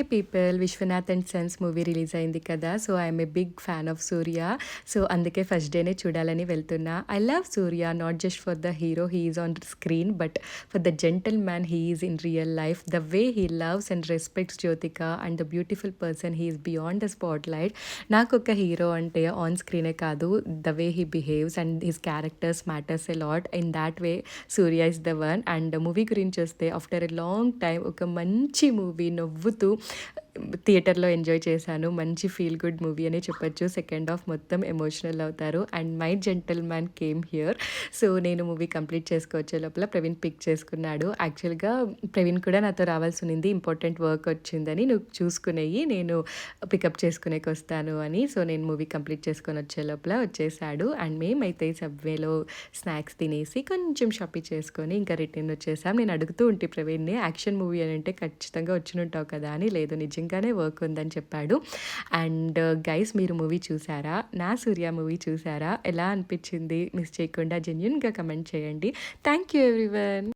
Hey people, Viswanath and sons movie release అయింది కదా! So, I'm a big fan of Suriya. So, అందుకే first డేనే చూడాలని వెళ్తున్నా. I love Suriya not just for the hero he is on screen, but for the gentleman he is in real life. The way he loves and respects Jyothika and the beautiful person he is beyond the spotlight. నాకొక hero అంటే on స్క్రీనే కాదు, the way he behaves and his characters matters a lot. In that way Surya is the one. And movie గురించి వస్తే after a long time ఒక మంచి movie నవ్వుతూ థియేటర్‌లో ఎంజాయ్ చేశాను. మంచి ఫీల్ గుడ్ మూవీ అనే చెప్పొచ్చు. సెకండ్ హాఫ్ మొత్తం ఎమోషనల్ అవుతారు. And my gentleman came here. So, నేను మూవీ కంప్లీట్ చేసుకొచ్చే లోపల ప్రవీణ్ పిక్ చేసుకున్నాడు. యాక్చువల్‌గా ప్రవీణ్ కూడా నాతో రావాల్సునింది. ఇంపార్టెంట్ వర్క్ వచ్చిందని, "నువ్వు చూసుకునేయి, నేను పికప్ చేసుకునేకొస్తాను" అని. సో, నేను మూవీ కంప్లీట్ చేసుకొని వచ్చే లోపల వచ్చేసాడు. అండ్ మేమైతే సబ్వేలో స్నాక్స్ తినేసి కొంచెం షాపింగ్ చేసుకొని ఇంకా రిటర్న్ వచ్చేసాం. నేను అడుగుతూ ఉంటి ప్రవీణ్‌ని, యాక్షన్ మూవీ అనంటే ఖచ్చితంగా వచ్చినుంటావు కదా అని. లేదు నిజంగానే వర్క్ ఉందని చెప్పాడు. అండ్ గైస్, మీరు మూవీ చూసారా? నా సూర్య మూవీ చూసారా? ఎలా అనిపించింది? మిస్ చేయకుండా జెన్యూన్‌గా కమెంట్ చేయండి. Thank you everyone.